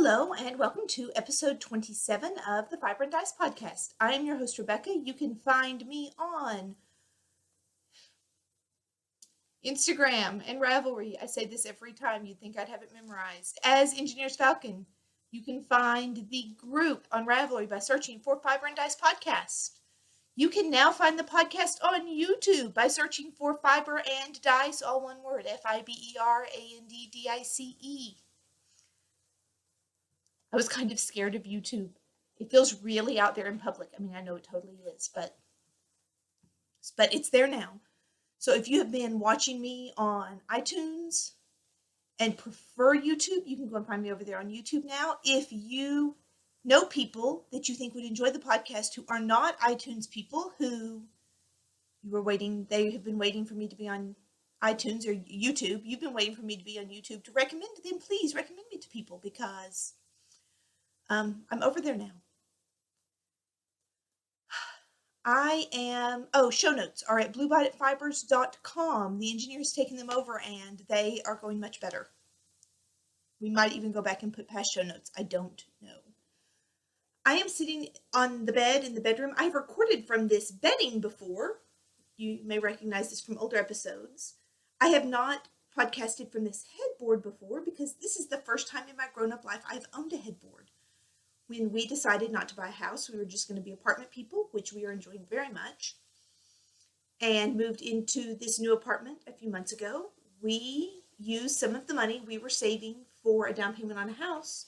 Hello, and welcome to episode 27 of the Fiber and Dice podcast. I am your host, Rebecca. You can find me on Instagram and Ravelry. I say this every time. You'd think I'd have it memorized. As Engineers Falcon, you can find the group on Ravelry by searching for Fiber and Dice podcast. You can now find the podcast on YouTube by searching for Fiber and Dice, all one word, FIBERANDDICE. I was kind of scared of YouTube. It feels really out there in public. I mean, I know it totally is, but it's there now. So if you have been watching me on iTunes and prefer YouTube, you can go and find me over there on YouTube now. If you know people that you think would enjoy the podcast who are not iTunes people, who they have been waiting for me to be on iTunes or YouTube, you've been waiting for me to be on YouTube to recommend them, please recommend me to people because I'm over there now. Show notes are at bluebonnetfibers.com. The engineer's taken them over and they are going much better. We might even go back and put past show notes. I don't know. I am sitting on the bed in the bedroom. I've recorded from this bedding before. You may recognize this from older episodes. I have not podcasted from this headboard before because this is the first time in my grown-up life I've owned a headboard. When we decided not to buy a house, we were just going to be apartment people, which we are enjoying very much, and moved into this new apartment a few months ago. We used some of the money we were saving for a down payment on a house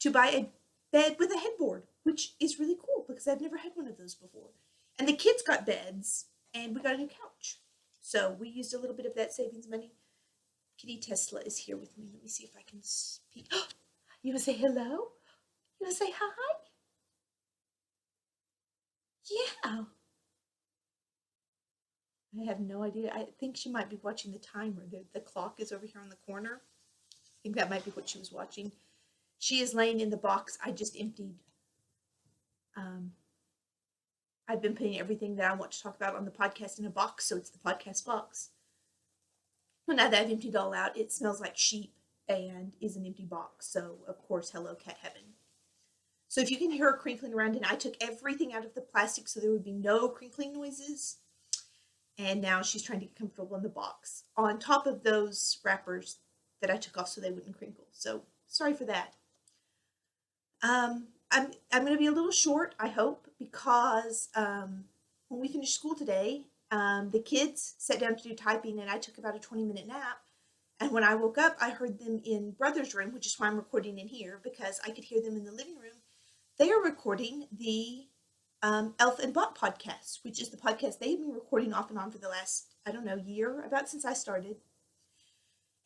to buy a bed with a headboard, which is really cool because I've never had one of those before. And the kids got beds, and we got a new couch. So we used a little bit of that savings money. Kitty Tesla is here with me. Let me see if I can speak. You want to say hello? You want to say hi? Yeah. I have no idea. I think she might be watching the timer. The clock is over here on the corner. I think that might be what she was watching. She is laying in the box I just emptied. I've been putting everything that I want to talk about on the podcast in a box, so it's the podcast box. Well, now that I've emptied all out, it smells like sheep and is an empty box. So, of course, hello, cat heaven. So if you can hear her crinkling around, and I took everything out of the plastic so there would be no crinkling noises. And now she's trying to get comfortable in the box on top of those wrappers that I took off so they wouldn't crinkle. So sorry for that. I'm going to be a little short, I hope, because when we finished school today, the kids sat down to do typing and I took about a 20-minute nap. And when I woke up, I heard them in Brother's room, which is why I'm recording in here, because I could hear them in the living room. They are recording the Elf and Bot podcast, which is the podcast they've been recording off and on for the last, year, about since I started.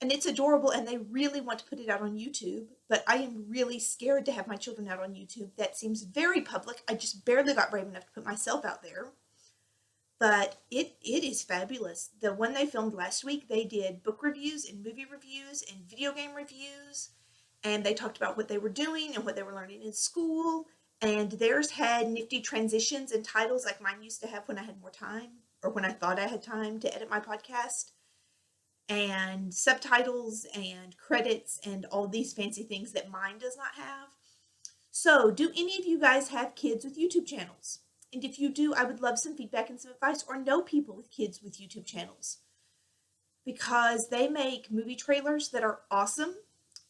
And it's adorable, and they really want to put it out on YouTube, but I am really scared to have my children out on YouTube. That seems very public. I just barely got brave enough to put myself out there. But it is fabulous. The one they filmed last week, they did book reviews and movie reviews and video game reviews. And they talked about what they were doing and what they were learning in school. And theirs had nifty transitions and titles like mine used to have when I had more time, or when I thought I had time to edit my podcast. And subtitles and credits and all these fancy things that mine does not have. So, do any of you guys have kids with YouTube channels? And if you do, I would love some feedback and some advice, or know people with kids with YouTube channels. Because they make movie trailers that are awesome.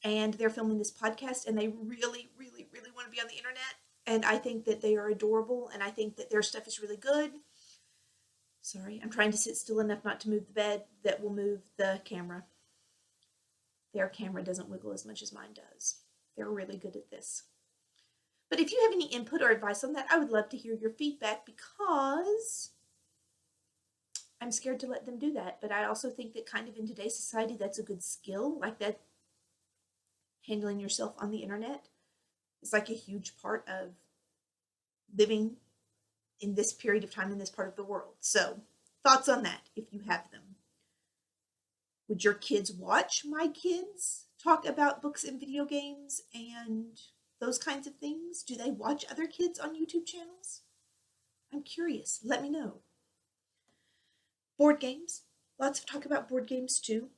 And they're filming this podcast, and they really, really, really want to be on the internet. And I think that they are adorable, and I think that their stuff is really good. Sorry, I'm trying to sit still enough not to move the bed that will move the camera. Their camera doesn't wiggle as much as mine does. They're really good at this. But if you have any input or advice on that, I would love to hear your feedback, because I'm scared to let them do that. But I also think that kind of in today's society, that's a good skill, like that. Handling yourself on the internet is like a huge part of living in this period of time in this part of the world. So, thoughts on that if you have them. Would your kids watch my kids talk about books and video games and those kinds of things? Do they watch other kids on YouTube channels? I'm curious. Let me know. Board games. Lots of talk about board games too.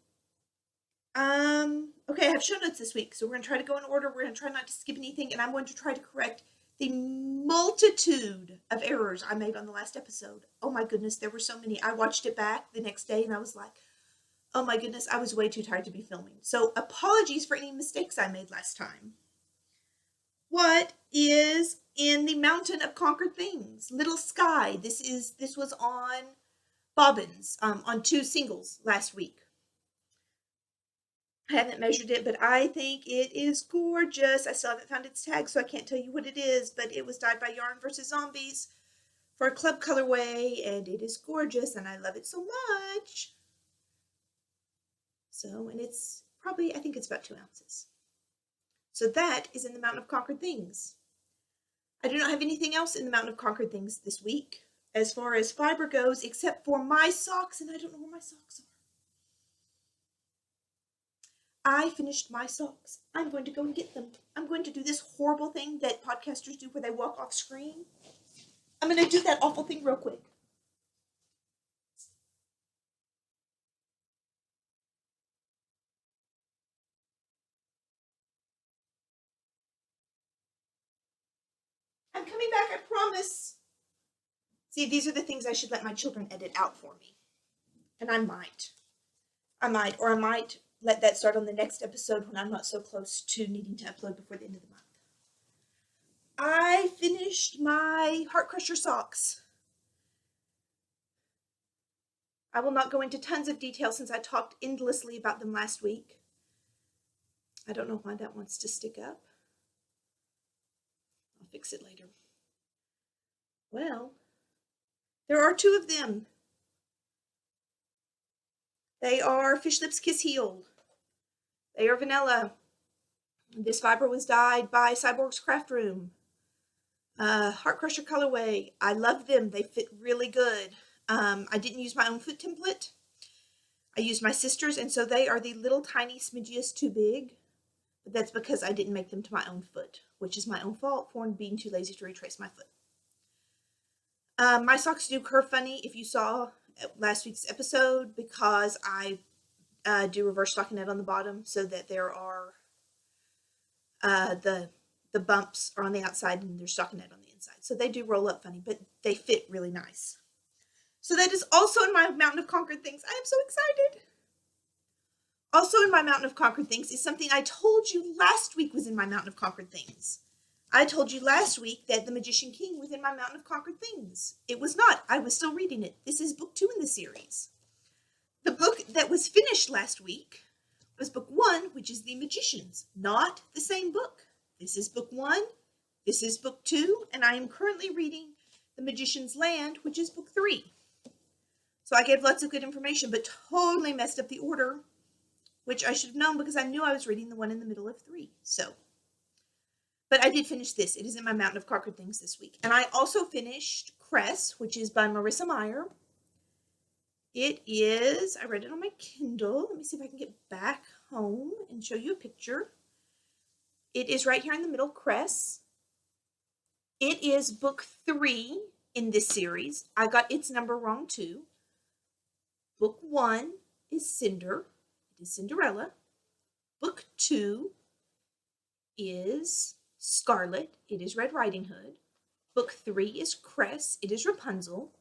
Okay, I have show notes this week, so we're gonna try to go in order. We're gonna try not to skip anything, and I'm going to try to correct the multitude of errors I made on the last episode. Oh my goodness, there were so many. I watched it back the next day and I was like, oh my goodness, I was way too tired to be filming. So apologies for any mistakes I made last time. What is in the Mountain of Conquered Things? Little Sky. This was on Bobbins, on 2 singles last week. I haven't measured it, but I think it is gorgeous. I still haven't found its tag, so I can't tell you what it is, but it was dyed by Yarn vs. Zombies for a club colorway, and it is gorgeous, and I love it so much. So, and it's probably, I think it's about 2 ounces. So that is in the Mountain of Conquered Things. I do not have anything else in the Mountain of Conquered Things this week as far as fiber goes, except for my socks, and I don't know where my socks are. I finished my socks. I'm going to go and get them. I'm going to do this horrible thing that podcasters do where they walk off screen. I'm going to do that awful thing real quick. I'm coming back, I promise. See, these are the things I should let my children edit out for me. And I might, or I might let that start on the next episode when I'm not so close to needing to upload before the end of the month. I finished my Heart Crusher socks. I will not go into tons of detail since I talked endlessly about them last week. I don't know why that wants to stick up. I'll fix it later. Well, there are 2 of them. They are Fish Lips Kiss Healed. They are vanilla. This fiber was dyed by Cyborg's Craft Room. Heart Crusher colorway. I love them. They fit really good. I didn't use my own foot template. I used my sister's, and so they are the little tiny smidgiest too big. But that's because I didn't make them to my own foot, which is my own fault for being too lazy to retrace my foot. My socks do curve funny if you saw last week's episode, because I do reverse stockinette on the bottom so that there are the bumps are on the outside and there's stockinette on the inside. So they do roll up funny, but they fit really nice. So that is also in my Mountain of Conquered Things. I am so excited. Also in my Mountain of Conquered Things is something I told you last week was in my Mountain of Conquered Things. I told you last week that The Magician King was in my Mountain of Conquered Things. It was not. I was still reading it. This is book 2 in the series. The book that was finished last week was book 1, which is The Magicians, not the same book. This is book 1, this is book 2, and I am currently reading The Magician's Land, which is book 3. So I gave lots of good information, but totally messed up the order, which I should have known because I knew I was reading the one in the middle of 3. So, but I did finish this. It is in my Mountain of Conquered Things this week. And I also finished Cress, which is by Marissa Meyer. It is, I read it on my Kindle. Let me see if I can get back home and show you a picture. It is right here in the middle, Cress. It is book 3 in this series. I got its number wrong too. Book 1 is Cinder. It is Cinderella. Book 2 is Scarlet. It is Red Riding Hood. Book 3 is Cress. It is Rapunzel.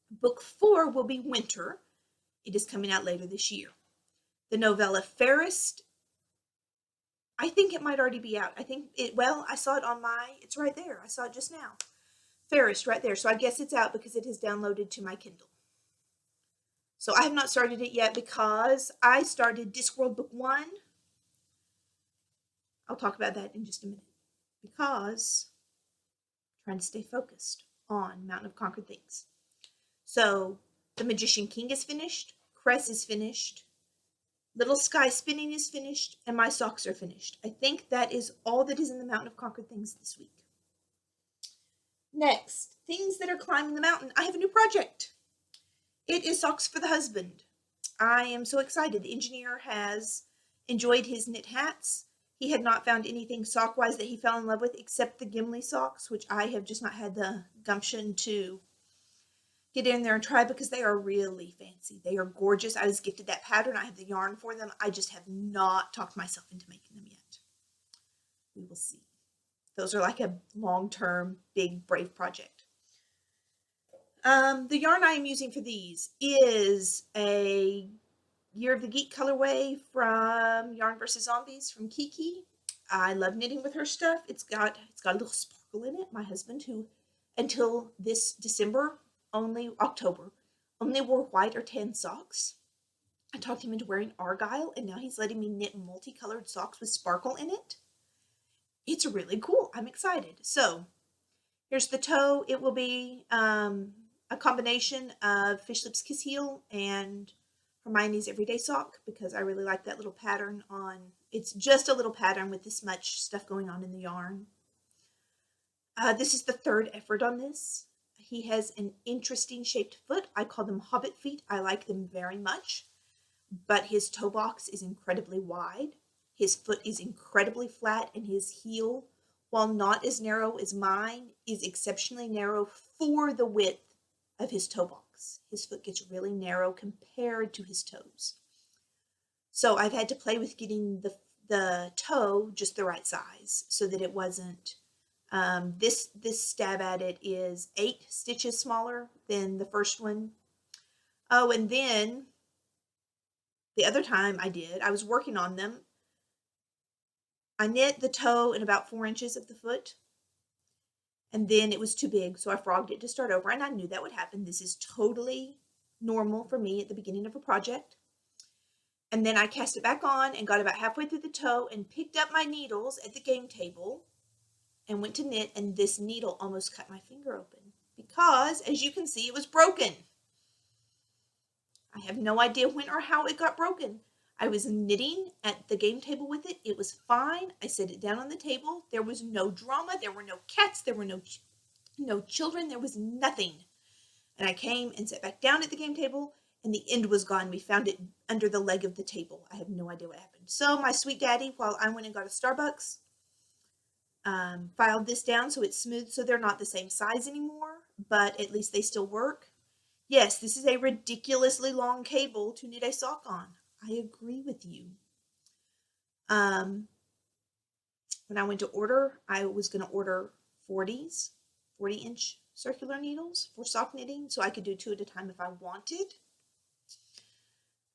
Book 4 will be Winter. It is coming out later this year. The novella Fairest, I think it might already be out. I think it, well, I saw it on it's right there. I saw it just now. Fairest right there. So I guess it's out because it is downloaded to my Kindle. So I have not started it yet because I started Discworld book 1. I'll talk about that in just a minute. Because I'm trying to stay focused on Mountain of Conquered Things. So The Magician King is finished. Cress is finished. Little Sky Spinning is finished. And my socks are finished. I think that is all that is in the Mountain of Conquered Things this week. Next, things that are climbing the mountain. I have a new project. It is Socks for the Husband. I am so excited. The engineer has enjoyed his knit hats. He had not found anything sock-wise that he fell in love with except the Gimli socks, which I have just not had the gumption to get in there and try because they are really fancy. They are gorgeous. I was gifted that pattern. I have the yarn for them. I just have not talked myself into making them yet. We will see. Those are like a long-term, big, brave project. The yarn I am using for these is a Year of the Geek colorway from Yarn vs. Zombies from Kiki. I love knitting with her stuff. It's got a little sparkle in it. My husband, who until this December, October, only wore white or tan socks. I talked him into wearing Argyle, and now he's letting me knit multicolored socks with sparkle in it. It's really cool. I'm excited. So here's the toe. It will be a combination of Fish Lips Kiss Heel and Hermione's Everyday Sock, because I really like that little pattern on. It's just a little pattern with this much stuff going on in the yarn. This is the third effort on this. He has an interesting shaped foot. I call them hobbit feet. I like them very much, but his toe box is incredibly wide. His foot is incredibly flat, and his heel, while not as narrow as mine, is exceptionally narrow for the width of his toe box. His foot gets really narrow compared to his toes. So I've had to play with getting the toe just the right size so that it wasn't, this stab at it is 8 stitches smaller than the first one. Oh, and then the other time I was working on them. I knit the toe in about 4 inches of the foot, and then it was too big, so I frogged it to start over, and I knew that would happen. This is totally normal for me at the beginning of a project. And then I cast it back on and got about halfway through the toe and picked up my needles at the game table and went to knit, and this needle almost cut my finger open because, as you can see, it was broken. I have no idea when or how it got broken. I was knitting at the game table with it. It was fine. I set it down on the table. There was no drama. There were no cats. There were no children. There was nothing. And I came and sat back down at the game table, and the end was gone. We found it under the leg of the table. I have no idea what happened. So my sweet daddy, while I went and got a Starbucks, filed this down so it's smooth, so they're not the same size anymore, but at least they still work. Yes, this is a ridiculously long cable to knit a sock on. I agree with you. When I went to order, I was going to order 40-inch circular needles for sock knitting, so I could do 2 at a time if I wanted.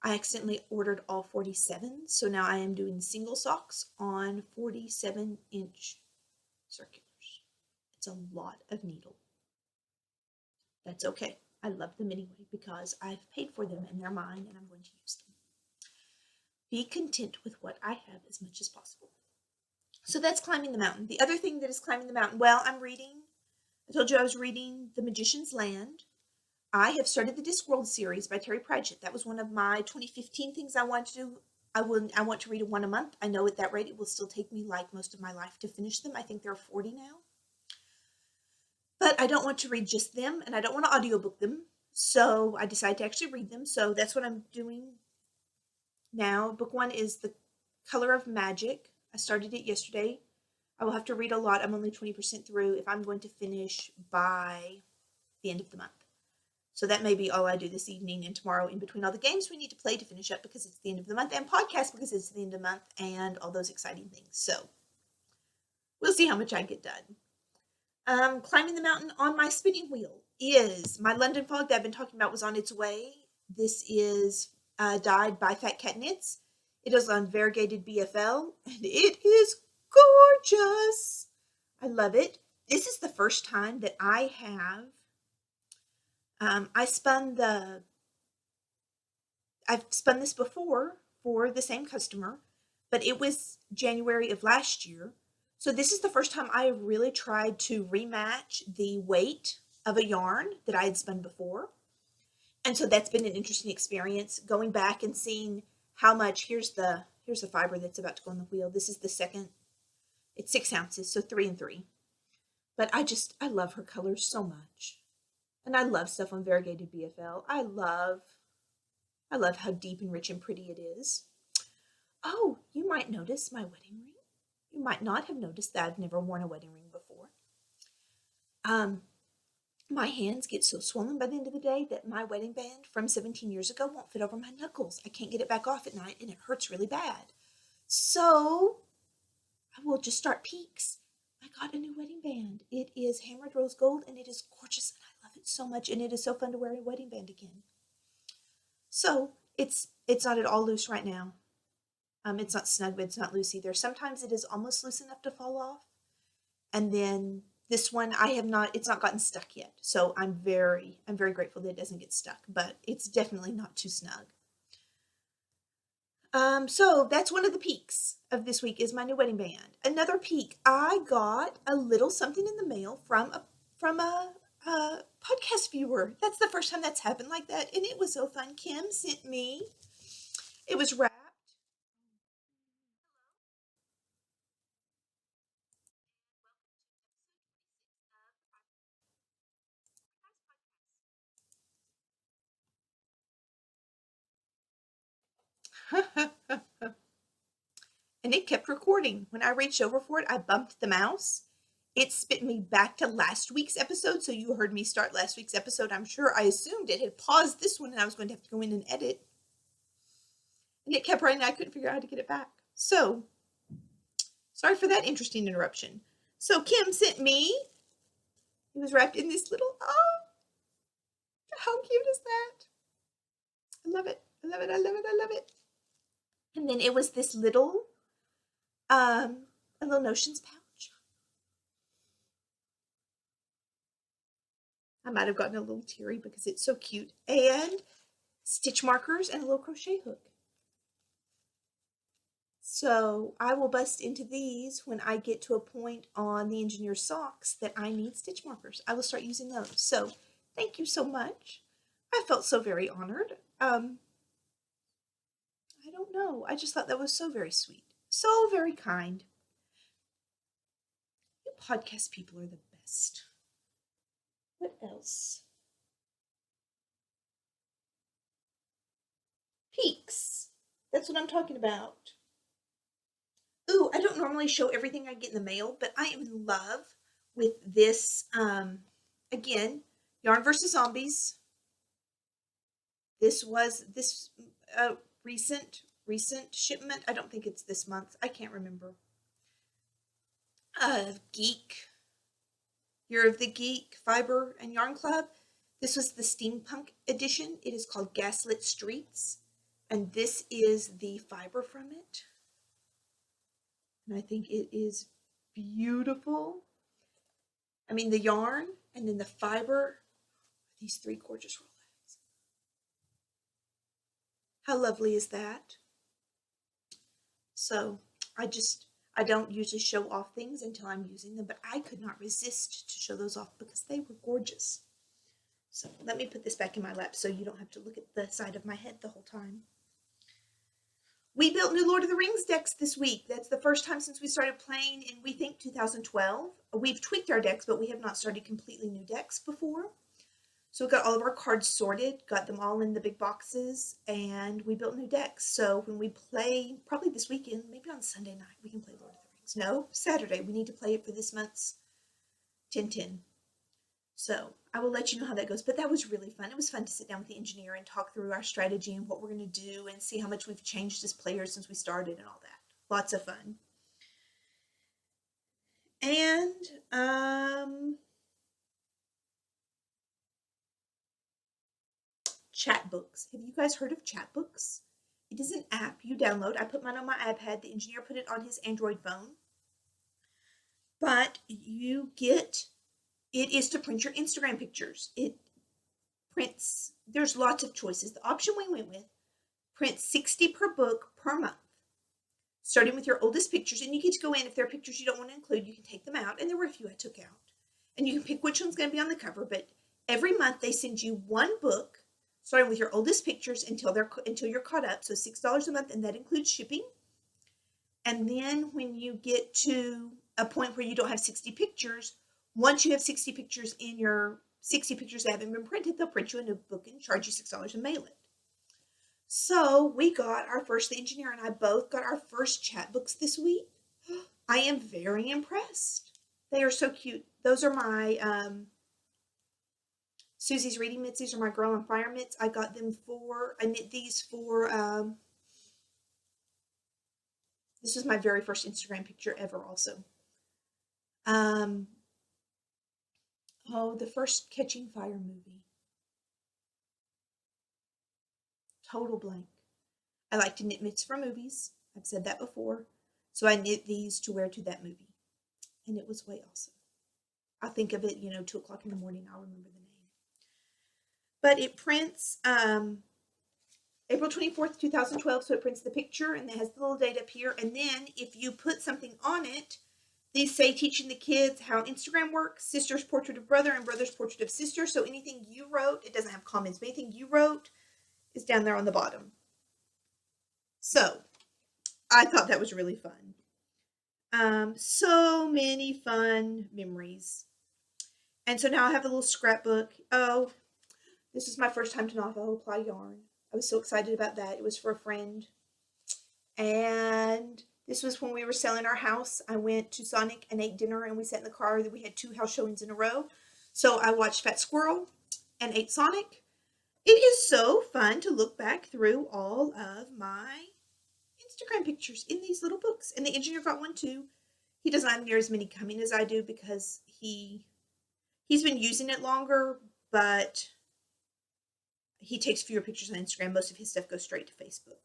I accidentally ordered all 47s, so now I am doing single socks on 47-inch circulars. It's a lot of needle. That's okay. I love them anyway because I've paid for them and they're mine and I'm going to use them. Be content with what I have as much as possible. So that's climbing the mountain. The other thing that is climbing the mountain, well, I'm reading. I told you I was reading The Magician's Land. I have started the Discworld series by Terry Pratchett. That was one of my 2015 things I wanted to do. I want to read one a month. I know at that rate it will still take me like most of my life to finish them. I think there are 40 now. But I don't want to read just them, and I don't want to audiobook them. So I decided to actually read them. So that's what I'm doing now. Book 1 is The Color of Magic. I started it yesterday. I will have to read a lot. I'm only 20% through if I'm going to finish by the end of the month. So that may be all I do this evening and tomorrow in between all the games we need to play to finish up because it's the end of the month, and podcast because it's the end of the month, and all those exciting things. So we'll see how much I get done. Climbing the mountain on my spinning wheel is my London Fog that I've been talking about was on its way. This is dyed by Fat Cat Knits. It is on variegated BFL, and it is gorgeous. I love it. This is the first time that I have I've spun this before for the same customer, but it was January of last year. So this is the first time I have really tried to rematch the weight of a yarn that I had spun before. And so that's been an interesting experience, going back and seeing how much, here's the fiber that's about to go on the wheel. This is the second, it's 6 ounces, so 3 and 3. But I love her colors so much. And I love stuff on variegated BFL. I love how deep and rich and pretty it is. Oh, you might notice my wedding ring. You might not have noticed that I've never worn a wedding ring before. my hands get so swollen by the end of the day that my wedding band from 17 years ago won't fit over my knuckles. I can't get it back off at night and it hurts really bad. So I will just start peaks. I got a new wedding band. It is hammered rose gold and it is gorgeous and I love it so much and it is so fun to wear a wedding band again. So it's not at all loose right now. It's not snug, but it's not loose either. Sometimes it is almost loose enough to fall off. And then this one it's not gotten stuck yet. So I'm very grateful that it doesn't get stuck, but it's definitely not too snug. So that's one of the peaks of this week is my new wedding band. Another peak, I got a little something in the mail from a podcast viewer. That's the first time that's happened like that, and it was so fun. Kim sent me. It was wrapped. And it kept recording. When I reached over for it, I bumped the mouse. It spit me back to last week's episode. So you heard me start last week's episode. I'm sure I assumed it had paused this one and I was going to have to go in and edit. And it kept running. I couldn't figure out how to get it back. So sorry for that interesting interruption. So Kim sent me, it was wrapped in this little, oh, how cute is that? I love it. I love it. I love it. I love it. And then it was this little, a little notions pouch. I might have gotten a little teary because it's so cute. And stitch markers and a little crochet hook. So I will bust into these when I get to a point on the engineer socks that I need stitch markers. I will start using those. So thank you so much. I felt so very honored. I don't know. I just thought that was so very sweet. So very kind. You podcast people are the best. What else? Peaks. That's what I'm talking about. Ooh, I don't normally show everything I get in the mail, but I am in love with this, again, Yarn vs. Zombies. This was this recent shipment. I don't think it's this month. I can't remember. Geek, Year of the Geek, Fiber and Yarn Club. This was the steampunk edition. It is called Gaslit Streets, and this is the fiber from it. And I think it is beautiful. I mean, the yarn and then the fiber, these three gorgeous roll-outs. How lovely is that? So I don't usually show off things until I'm using them, but I could not resist to show those off because they were gorgeous. So let me put this back in my lap so you don't have to look at the side of my head the whole time. We built new Lord of the Rings decks this week. That's the first time since we started playing in, we think, 2012. We've tweaked our decks, but we have not started completely new decks before. So we got all of our cards sorted, got them all in the big boxes, and we built new decks. So when we play, probably this weekend, maybe on Sunday night, we can play Lord of the Rings. No, Saturday. We need to play it for this month's 10-10. So I will let you know how that goes. But that was really fun. It was fun to sit down with the engineer and talk through our strategy and what we're going to do and see how much we've changed as players since we started and all that. Lots of fun. And Chatbooks. Have you guys heard of Chatbooks? It is an app you download. I put mine on my iPad. The engineer put it on his Android phone. But it is to print your Instagram pictures. It prints, there's lots of choices. The option we went with prints 60 per book per month, starting with your oldest pictures. And you get to go in, if there are pictures you don't want to include, you can take them out. And there were a few I took out. And you can pick which one's going to be on the cover. But every month they send you one book, starting with your oldest pictures until you're caught up. So $6 a month, and that includes shipping. And then when you get to a point where you don't have 60 pictures, once you have 60 pictures in your 60 pictures that haven't been printed, they'll print you a new book and charge you $6 and mail it. So we got our first, the engineer and I both got our first Chatbooks this week. I am very impressed. They are so cute. Those are my Susie's Reading Mitts. These are my Girl on Fire mitts. I got them I knit these for, this was my very first Instagram picture ever also. The first Catching Fire movie. Total blank. I like to knit mitts for movies. I've said that before. So I knit these to wear to that movie. And it was way awesome. I'll think of it, 2 o'clock in the morning. I'll remember the name. But it prints April 24th, 2012. So it prints the picture and it has the little date up here. And then if you put something on it, these say teaching the kids how Instagram works, sister's portrait of brother and brother's portrait of sister. So anything you wrote, it doesn't have comments, but anything you wrote is down there on the bottom. So I thought that was really fun. So many fun memories. And so now I have a little scrapbook. Oh, this is my first time to Navajo apply yarn. I was so excited about that. It was for a friend. And this was when we were selling our house. I went to Sonic and ate dinner, and we sat in the car. We had 2 house showings in a row. So I watched Fat Squirrel and ate Sonic. It is so fun to look back through all of my Instagram pictures in these little books. And the engineer got one too. He doesn't have near as many coming as I do because he's been using it longer, but he takes fewer pictures on Instagram. Most of his stuff goes straight to Facebook.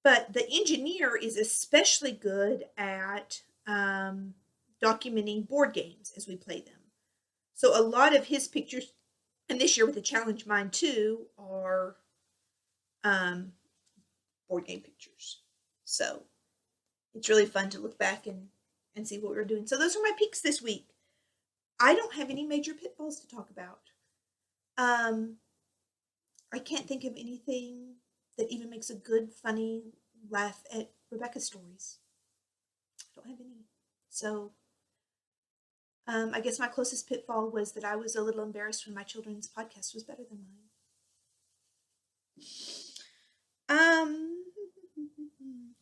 But the engineer is especially good at documenting board games as we play them. So a lot of his pictures, and this year with the challenge, mine too, are board game pictures. So it's really fun to look back and see what we're doing. So those are my peaks this week. I don't have any major pitfalls to talk about. I can't think of anything that even makes a good, funny laugh at Rebecca's stories. I don't have any. So I guess my closest pitfall was that I was a little embarrassed when my children's podcast was better than mine.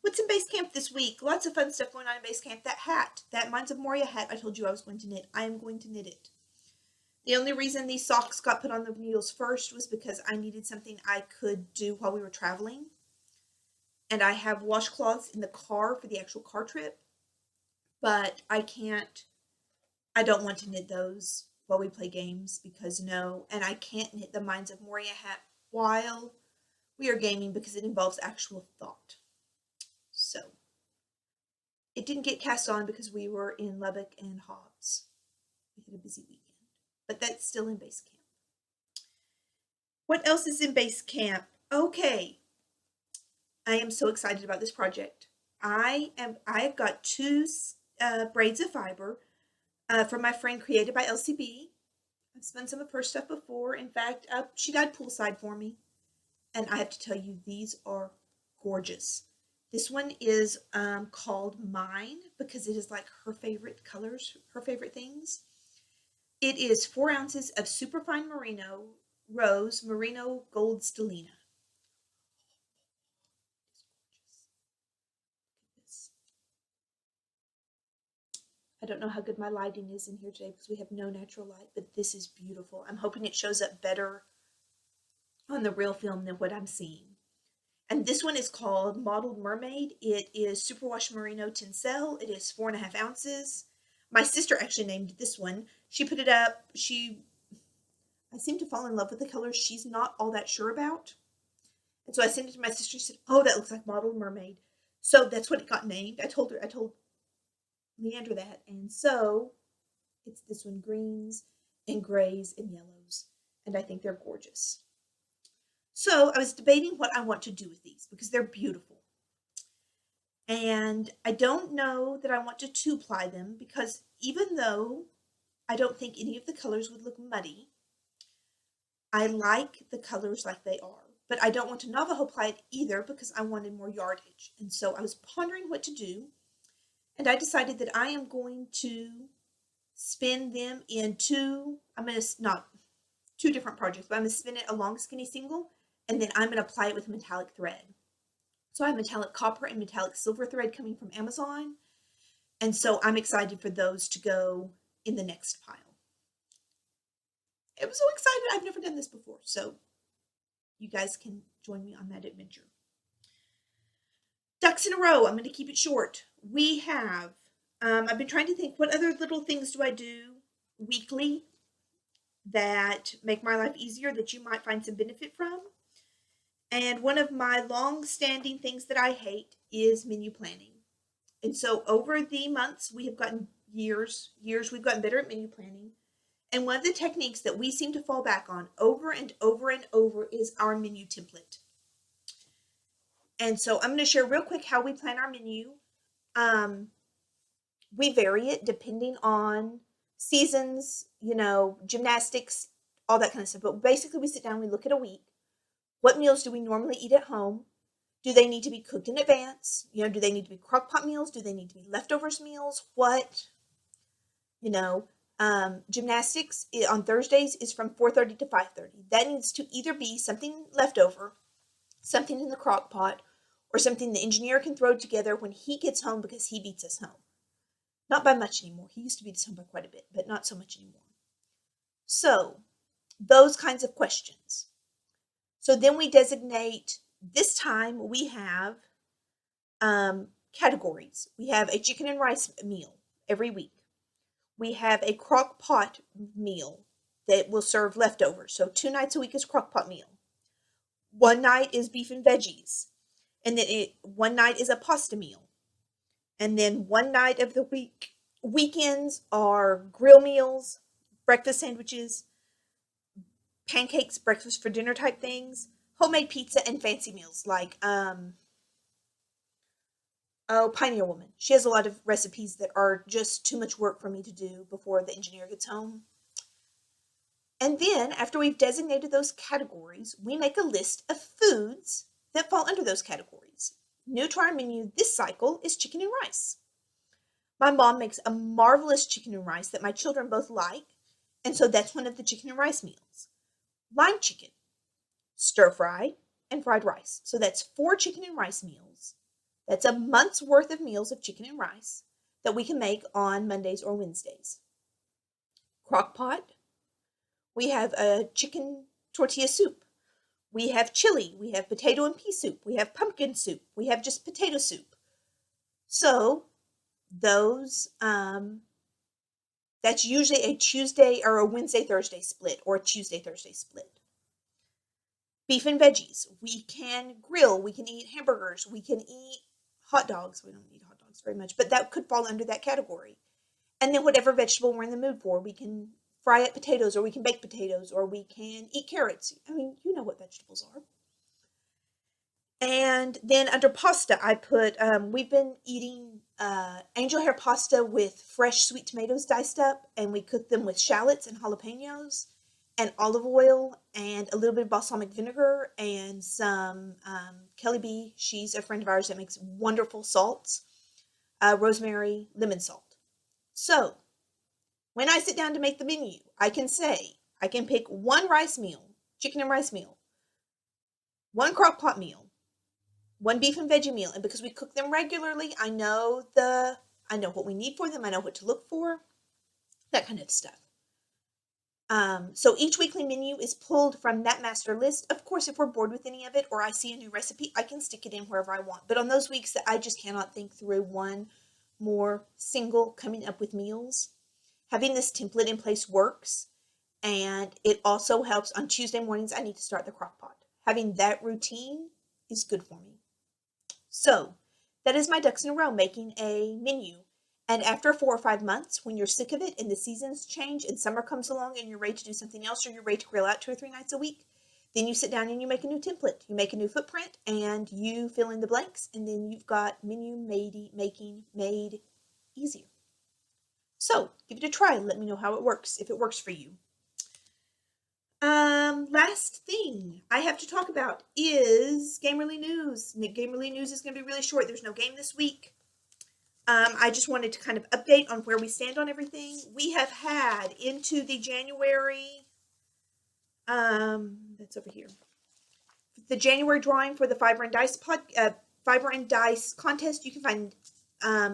What's in base camp this week? Lots of fun stuff going on in base camp. That hat, that Minds of Moria hat I told you I was going to knit. I am going to knit it. The only reason these socks got put on the needles first was because I needed something I could do while we were traveling. And I have washcloths in the car for the actual car trip. But I don't want to knit those while we play games because no. And I can't knit the Minds of Moria hat while we are gaming because it involves actual thought. So it didn't get cast on because we were in Lubbock and Hobbs. We had a busy weekend. But that's still in base camp. What else is in base camp? Okay. I am so excited about this project. I've got 2 braids of fiber from my friend Created by LCB. I've spun some of her stuff before. In fact, she dyed poolside for me. And I have to tell you, these are gorgeous. This one is called Mine because it is like her favorite colors, her favorite things. It is 4 ounces of superfine merino, rose, merino gold stellina. I don't know how good my lighting is in here today because we have no natural light, but this is beautiful. I'm hoping it shows up better on the real film than what I'm seeing. And this one is called Mottled Mermaid. It is superwash merino tencel. It is 4.5 ounces. My sister actually named this one. She put it up. I seem to fall in love with the colors she's not all that sure about. And so I sent it to my sister. She said, oh, that looks like Mottled Mermaid. So that's what it got named. I told Leandra that. And so it's this one, greens and grays and yellows. And I think they're gorgeous. So I was debating what I want to do with these because they're beautiful. And I don't know that I want to 2-ply them because even though I don't think any of the colors would look muddy, I like the colors like they are. But I don't want to Navajo ply it either because I wanted more yardage. And so I was pondering what to do. And I decided that I am going to spin them in 2 different projects, but I'm going to spin it a long skinny single, and then I'm going to apply it with metallic thread. So I have metallic copper and metallic silver thread coming from Amazon. And so I'm excited for those to go in the next pile. I'm so excited. I've never done this before. So you guys can join me on that adventure. Ducks in a row. I'm going to keep it short. We have, I've been trying to think, what other little things do I do weekly that make my life easier that you might find some benefit from? And one of my long standing things that I hate is menu planning. And so over the months, we have gotten years, we've gotten better at menu planning. And one of the techniques that we seem to fall back on over and over and over is our menu template. And so I'm going to share real quick how we plan our menu. We vary it depending on seasons, gymnastics, all that kind of stuff. But basically, we sit down, we look at a week. What meals do we normally eat at home? Do they need to be cooked in advance? Do they need to be crock pot meals? Do they need to be leftovers meals? What? Gymnastics on Thursdays is from 4:30 to 5:30. That needs to either be something leftover, something in the crock pot, or something the engineer can throw together when he gets home because he beats us home. Not by much anymore. He used to beat us home by quite a bit, but not so much anymore. So, those kinds of questions. So then we designate, this time we have categories. We have a chicken and rice meal every week. We have a crock pot meal that will serve leftovers. So 2 nights a week is crock pot meal. One night is beef and veggies. And then one night is a pasta meal. And then one night of the weekends are grill meals, breakfast sandwiches, pancakes, breakfast for dinner type things, homemade pizza, and fancy meals like Pioneer Woman. She has a lot of recipes that are just too much work for me to do before the engineer gets home. And then, after we've designated those categories, we make a list of foods that fall under those categories. New to our menu this cycle is chicken and rice. My mom makes a marvelous chicken and rice that my children both like, and so that's one of the chicken and rice meals. Lime chicken, stir fry, and fried rice. So that's 4 chicken and rice meals. That's a month's worth of meals of chicken and rice that we can make on Mondays or Wednesdays. Crock pot. We have a chicken tortilla soup. We have chili. We have potato and pea soup. We have pumpkin soup. We have just potato soup. So those, that's usually a Tuesday or a Wednesday-Thursday split or a Tuesday-Thursday split. Beef and veggies. We can grill. We can eat hamburgers. We can eat hot dogs. We don't eat hot dogs very much, but that could fall under that category. And then whatever vegetable we're in the mood for, we can fry up potatoes, or we can bake potatoes, or we can eat carrots. I mean, you know what vegetables are. And then under pasta, I put, we've been eating angel hair pasta with fresh sweet tomatoes diced up, and we cook them with shallots and jalapenos and olive oil and a little bit of balsamic vinegar and some Kelly B. She's a friend of ours that makes wonderful salts, rosemary, lemon salt. So when I sit down to make the menu, I can pick one rice meal, chicken and rice meal, one crock pot meal, one beef and veggie meal, and because we cook them regularly, I know what we need for them, I know what to look for, that kind of stuff. So each weekly menu is pulled from that master list. Of course, if we're bored with any of it or I see a new recipe, I can stick it in wherever I want. But on those weeks that I just cannot think through one more single coming up with meals, having this template in place works. And it also helps on Tuesday mornings. I need to start the crock pot. Having that routine is good for me. So that is my ducks in a row, making a menu. And after 4 or 5 months, when you're sick of it and the seasons change and summer comes along and you're ready to do something else, or you're ready to grill out 2 or 3 nights a week, then you sit down and you make a new template. You make a new footprint and you fill in the blanks, and then you've got menu making made easier. So give it a try and let me know how it works, if it works for you. Last thing I have to talk about is Gamerly News. Gamerly News is going to be really short. There's no game this week. I just wanted to kind of update on where we stand on everything. We have had into the January, that's over here, the January drawing for the Fiber and Dice contest. You can find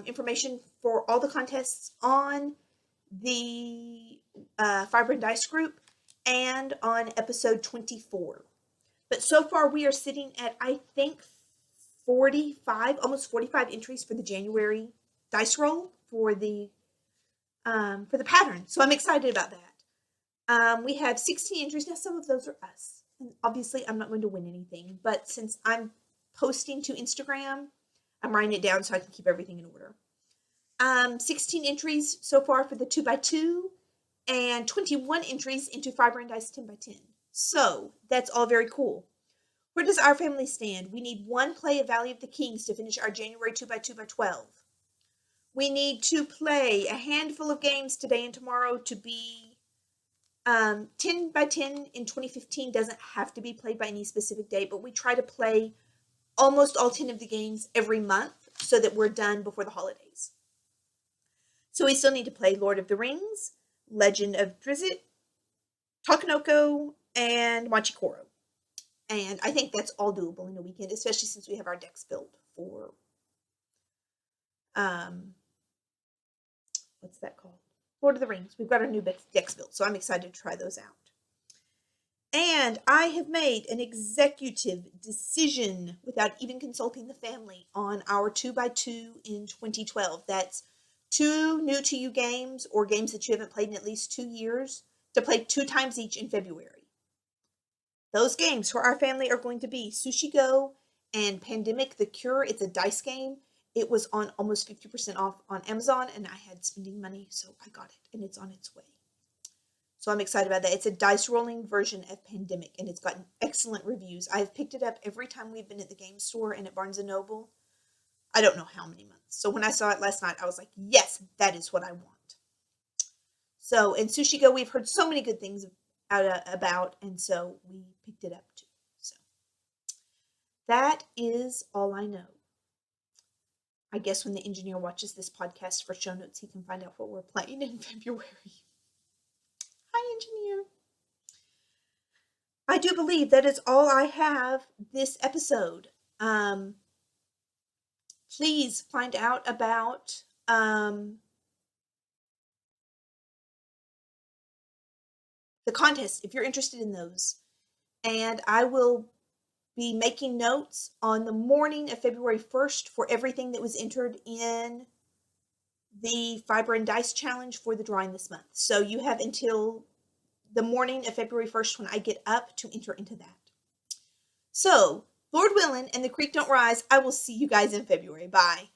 information for all the contests on the Fiber and Dice group. and on episode 24. But so far we are sitting at, I think, 45, almost 45 entries for the January dice roll for the pattern. So I'm excited about that. We have 16 entries. Now some of those are us. And obviously I'm not going to win anything, but since I'm posting to Instagram, I'm writing it down so I can keep everything in order. 16 entries so far for the 2x2 and 21 entries into Fiber and Dice 10x10. So that's all very cool. Where does our family stand? We need one play of Valley of the Kings to finish our January 2x2x12. We need to play a handful of games today and tomorrow to be 10x10 in 2015 doesn't have to be played by any specific date, but we try to play almost all 10 of the games every month so that we're done before the holidays. So we still need to play Lord of the Rings, Legend of Drizzt, Takenoko, and Machikoro. And I think that's all doable in a weekend, especially since we have our decks built for, what's that called? Lord of the Rings. We've got our new decks built, so I'm excited to try those out. And I have made an executive decision without even consulting the family on our 2x2 in 2012. That's 2 new to you games or games that you haven't played in at least 2 years to play 2 times each in February. Those games for our family are going to be Sushi Go and Pandemic the Cure. It's a dice game. It was on almost 50% off on Amazon, and I had spending money, so I got it, and it's on its way. So I'm excited about that. It's a dice rolling version of Pandemic, and it's gotten excellent reviews. I've picked it up every time we've been at the game store and at Barnes & Noble. I don't know how many months. So when I saw it last night, I was like, yes, that is what I want. So in Sushi Go, we've heard so many good things about, and so we picked it up too. So that is all I know. I guess when the engineer watches this podcast for show notes, he can find out what we're playing in February. Hi, engineer. I do believe that is all I have this episode. Please find out about the contest if you're interested in those. And I will be making notes on the morning of February 1st for everything that was entered in the Fiber and Dice Challenge for the drawing this month. So you have until the morning of February 1st when I get up to enter into that. So, Lord willing and the creek don't rise, I will see you guys in February. Bye.